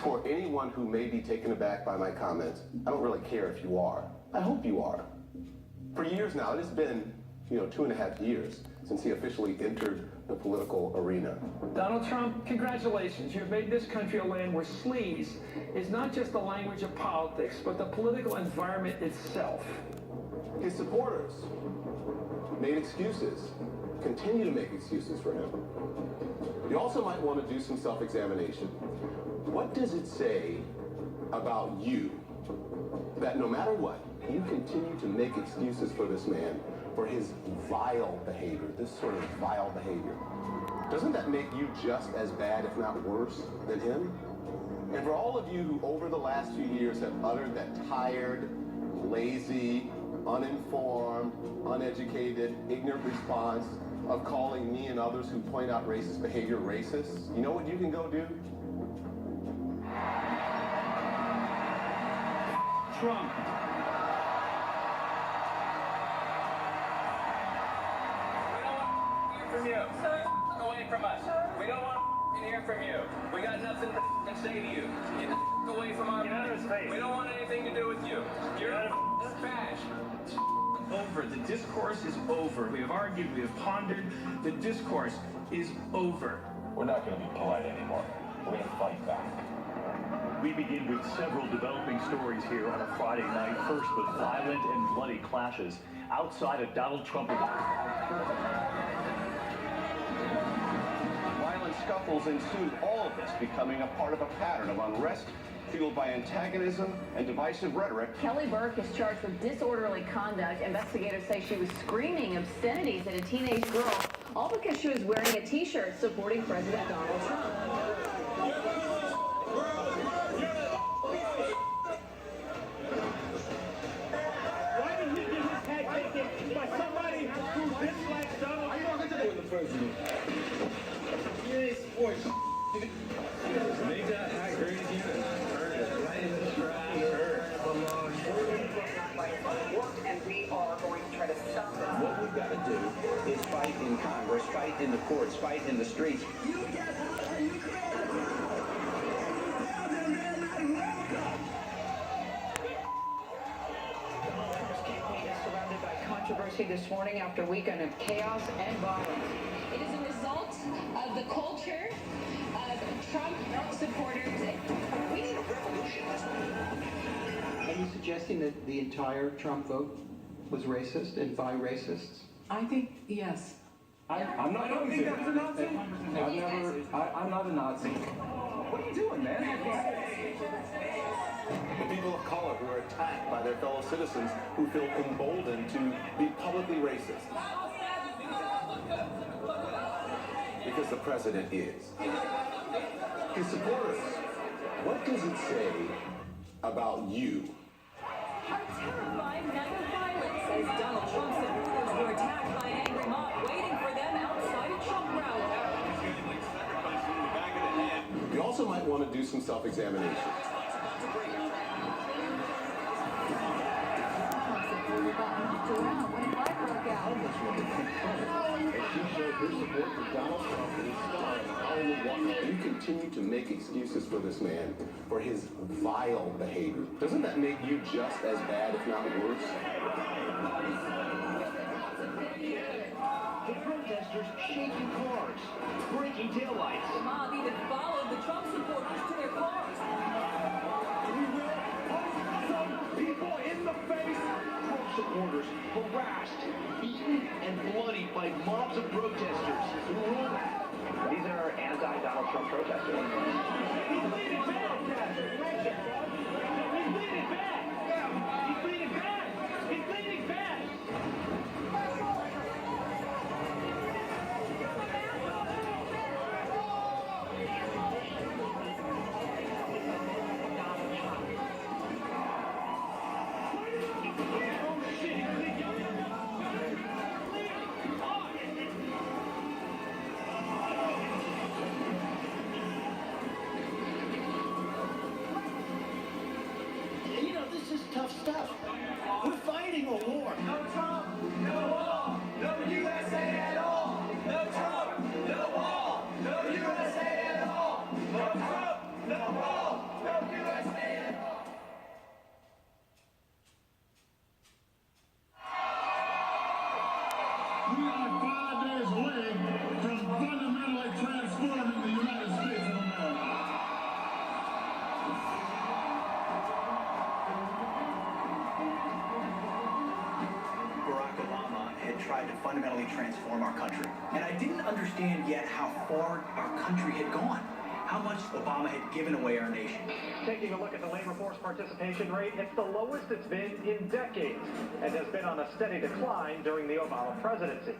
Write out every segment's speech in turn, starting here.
For anyone who may be taken aback by my comments, I don't really care if you are. I hope you are. For years now, it has been, 2.5 years since he officially entered the political arena. Donald Trump, congratulations. You've made this country a land where sleaze is not just the language of politics, but the political environment itself. His supporters made excuses, continue to make excuses for him. You also might want to do some self-examination. What does it say about you that no matter what, you continue to make excuses for this man, for his vile behavior, this sort of vile behavior? Doesn't that make you just as bad, if not worse, than him? And for all of you who over the last few years have uttered that tired, lazy, uninformed, uneducated, ignorant response of calling me and others who point out racist behavior racists, you know what you can go do? Trump. From you. Away from us. We don't want to hear from you. We got nothing to say to you. Get the away from our... Get out of his face. We don't want anything to do with you. You're trash. Over. The discourse is over. We have argued, we have pondered. The discourse is over. We're not going to be polite anymore. We're going to fight back. We begin with several developing stories here on a Friday night. First, with violent and bloody clashes outside of Donald Trump. Violent scuffles ensued, all of this becoming a part of a pattern of unrest fueled by antagonism and divisive rhetoric. Kelly Burke is charged with disorderly conduct. Investigators say she was screaming obscenities at a teenage girl, all because she was wearing a t-shirt supporting President Donald Trump. Why did he get his head taken by somebody who dislikes Donald Trump? The president. You ain't sports. Make that hat crazy and turn it right in the trash. And we are going to try to stop them. What we've got to do is fight in Congress, fight in the courts, fight in the streets. Controversy this morning after a weekend of chaos and violence. It is a result of the culture of Trump supporters. We need a revolution. Are you suggesting that the entire Trump vote was racist and by racists? I think, yes. I'm not don't think that's a Nazi. I'm not a Nazi. What are you doing, man? The people of color who are attacked by their fellow citizens who feel emboldened to be publicly racist. Because the president is. His supporters, what does it say about you? A terrifying night of violence as Donald Trump supporters were attacked by an angry mob waiting for them outside a Trump rally. You also might want to do some self-examination. You continue to make excuses for this man for his vile behavior. Doesn't that make you just as bad, if not worse? The protesters shaking cars, breaking taillights. The mob even followed the Trump supporters to their cars. We will punch some people in the face. Trump supporters harassed, beaten, and bloodied by mobs of protesters. These are anti-Donald Trump protesters. He's bleeding bad. He's bleeding bad. He's bleeding bad. He's bleeding bad. Tough stuff. We're fighting a war. No Trump, no wall, no USA at all. No Trump, no wall, no USA at all. No Trump, no wall, transform our country. And I didn't understand yet how far our country had gone, how much Obama had given away our nation. Taking a look at the labor force participation rate, it's the lowest it's been in decades and has been on a steady decline during the Obama presidency.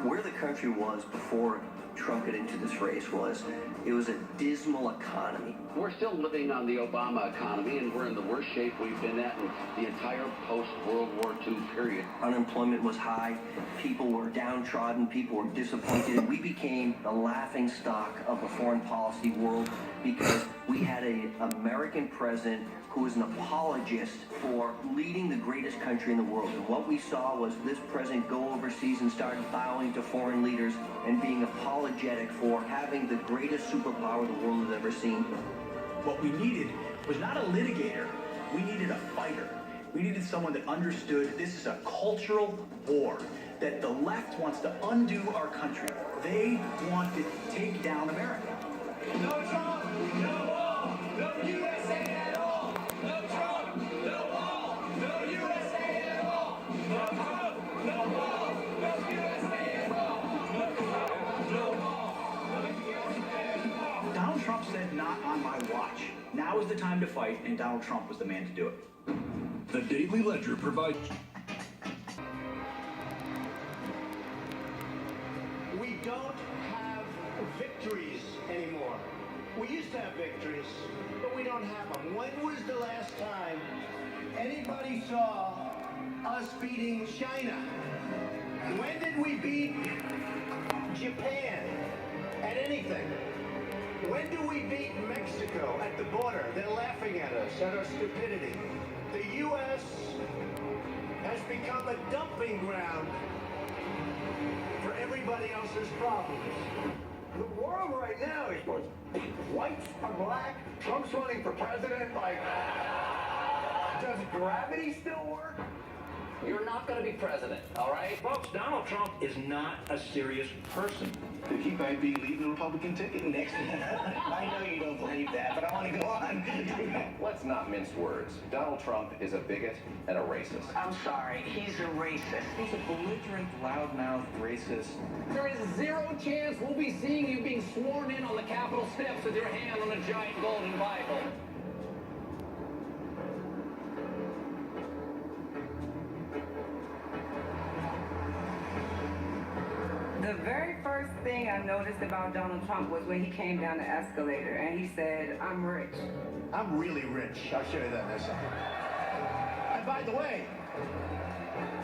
Where the country was before Trump got into this race was, it was a dismal economy. We're still living on the Obama economy, and we're in the worst shape we've been at in the entire post-World War II period. Unemployment was high, people were downtrodden, people were disappointed. We became the laughing stock of the foreign policy world because we had an American president who was an apologist for leading the greatest country in the world. And what we saw was this president go overseas and start bowing to foreign leaders and being apologetic for having the greatest superpower the world has ever seen. What we needed was not a litigator, we needed a fighter. We needed someone that understood this is a cultural war, that the left wants to undo our country. They want to take down America. No Trump, no wall, no USA at all. No Trump, no wall, no USA at all. No Trump, no wall, no USA at all. No Trump, no wall, no USA at all. Donald Trump said, not on my watch. Now is the time to fight, and Donald Trump was the man to do it. The Daily Ledger provides... We don't have victories anymore. We used to have victories, but we don't have them. When was the last time anybody saw us beating China? When did we beat Japan at anything? When do we beat Mexico at the border? They're laughing at us, at our stupidity. The U.S. has become a dumping ground for everybody else's problems. The world right now is going white or black. Trump's running for president. Like, does gravity still work? You're not going to be president, all right? Folks, Donald Trump is not a serious person. He might be leading the Republican ticket next. I know you don't believe that, but I want to go on. Let's not mince words. Donald Trump is a bigot and a racist. I'm sorry, he's a racist. He's a belligerent, loudmouth racist. There is zero chance we'll be seeing you being sworn in on the Capitol steps with your hand on a giant golden Bible. The very first thing I noticed about Donald Trump was when he came down the escalator and he said, "I'm rich." I'm really rich. I'll show you that in a second. And by the way,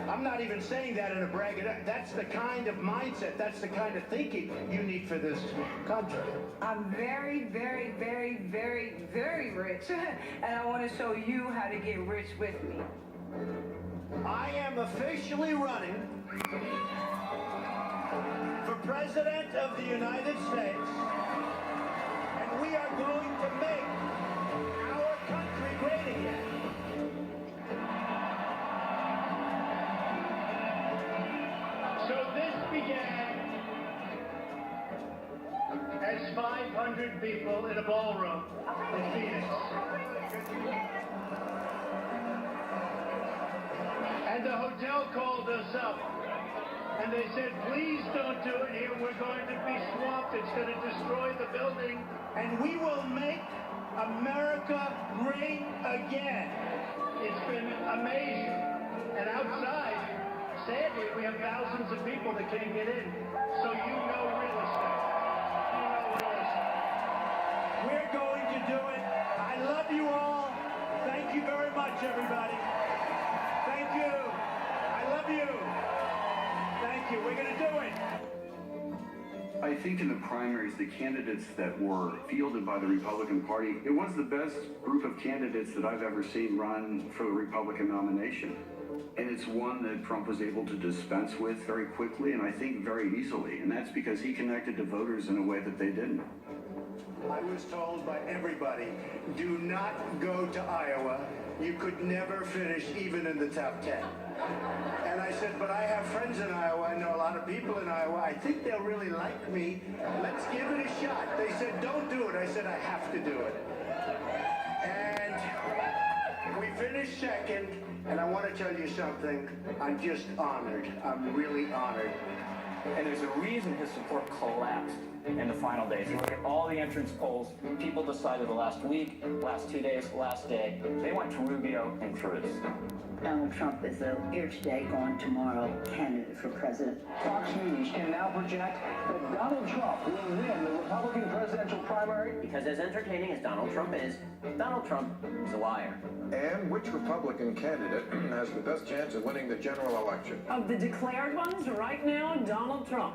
I'm not even saying that in a brag. That's the kind of mindset, that's the kind of thinking you need for this country. I'm very, very, very, very, very rich. And I want to show you how to get rich with me. I am officially running for President of the United States, and we are going to make our country great again. So this began as 500 people in a ballroom in Phoenix. And the hotel called us up. And they said, please don't do it here. We're going to be swamped. It's going to destroy the building. And we will make America great again. It's been amazing. And outside, sadly, we have thousands of people that can't get in. So you know real estate. You know real estate. We're going to do it. I love you all. Thank you very much, everybody. Thank you. I love you. Thank you. We're going to do it. I think in the primaries, the candidates that were fielded by the Republican Party, it was the best group of candidates that I've ever seen run for the Republican nomination. And it's one that Trump was able to dispense with very quickly and I think very easily. And that's because he connected to voters in a way that they didn't. I was told by everybody, do not go to Iowa. You could never finish even in the top 10. And I said, but I have friends in Iowa. I know a lot of people in Iowa. I think they'll really like me. Let's give it a shot. They said, don't do it. I said, I have to do it. And We finished second, and I want to tell you something. I'm just honored. I'm really honored. And there's a reason his support collapsed in the final days. You look at all the entrance polls, people decided the last week, last 2 days, last day, they went to Rubio and Cruz. Donald Trump is the here today, gone tomorrow candidate for president. Fox News can now project that Donald Trump will win the Republican presidential primary. Because as entertaining as Donald Trump is a liar. And which Republican candidate has the best chance of winning the general election? Of the declared ones, right now, Donald Trump.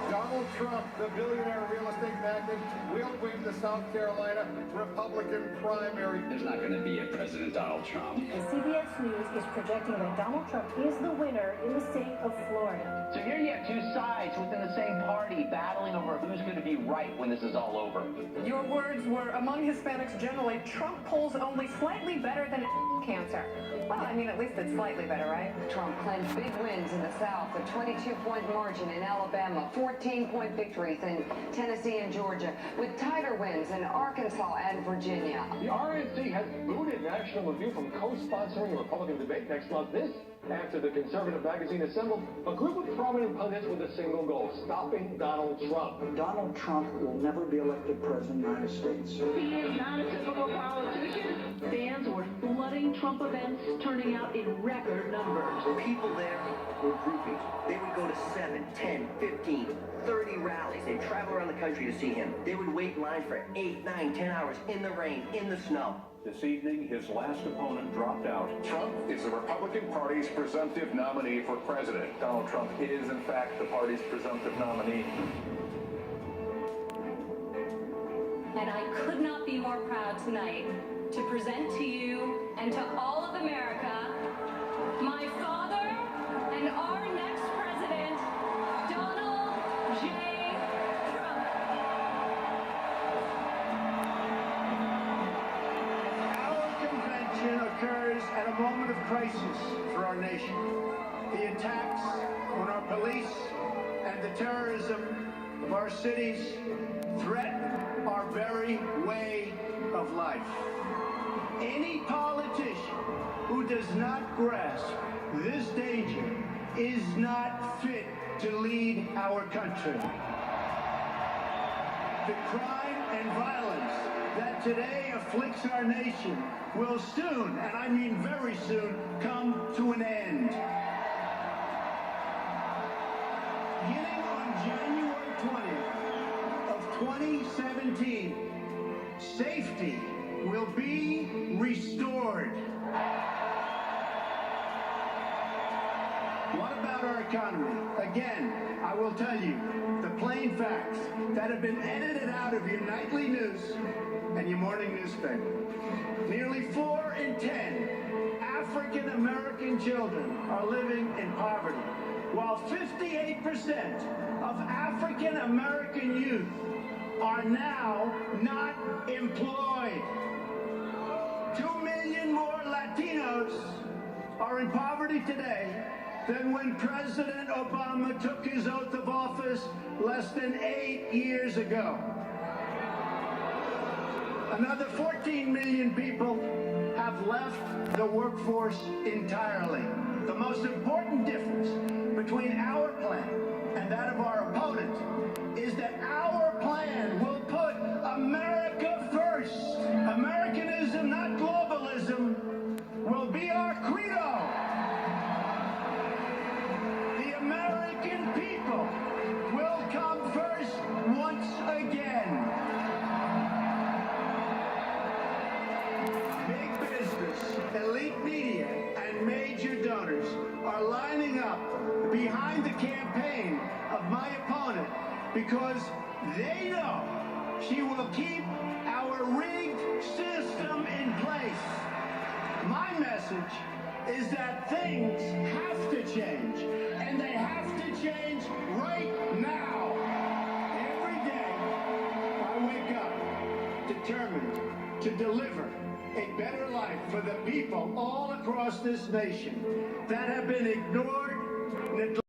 Donald Trump, the billionaire real estate magnate, will win the South Carolina Republican primary. There's not going to be a President Donald Trump. CBS News is projecting that Donald Trump is the winner in the state of Florida. So here you have two sides within the same party battling over who's going to be right when this is all over. Your words were, among Hispanics generally, Trump polls only slightly better than cancer. Well, I mean, at least it's slightly better, right? Trump claimed big wins in the South, a 22-point margin in Alabama, 14-point victories in Tennessee and Georgia, with tighter wins in Arkansas and Virginia. The RNC has booted National Review from co-sponsoring a Republican debate next month. This after the conservative magazine assembled a group of prominent pundits with a single goal: stopping Donald Trump. Donald Trump will never be elected president of the United States. He is not a typical politician. Fans were flooding Trump events, turning out in record numbers. People there were groupies. They would go to 7, 10, 15, 30 rallies. They'd travel around the country to see him. They would wait in line for 8, 9, 10 hours in the rain, in the snow. This evening, his last opponent dropped out. Trump is the Republican Party's presumptive nominee for president. Donald Trump is, in fact, the party's presumptive nominee. And I could not be more proud tonight to present to you and to all of America my father and our next president, Donald J. Trump. Our convention occurs at a moment of crisis for our nation. The attacks on our police and the terrorism of our cities threaten our very way of life. Any politician who does not grasp this danger is not fit to lead our country. The crime and violence that today afflicts our nation will soon, and I mean very soon, come to an end. Beginning on January 20th of 2017, safety will be restored. What about our economy? Again, I will tell you the plain facts that have been edited out of your nightly news and your morning newspaper. Nearly 4 in 10 African American children are living in poverty, while 58% of African American youth are now not employed. 2 million more Latinos are in poverty today than when President Obama took his oath of office less than 8 years ago. Another 14 million people have left the workforce entirely. The most important difference between our plan and that of our opponent is that our plan will put America first. Americanism, not globalism, will be our credo. The American people will come first once again. Big business, elite media, and major donors are lining up behind the campaign of my opponent because they know she will keep our rigged system in place. My message is that things have to change, and they have to change right now. Every day, I wake up determined to deliver a better life for the people all across this nation that have been ignored, neglected,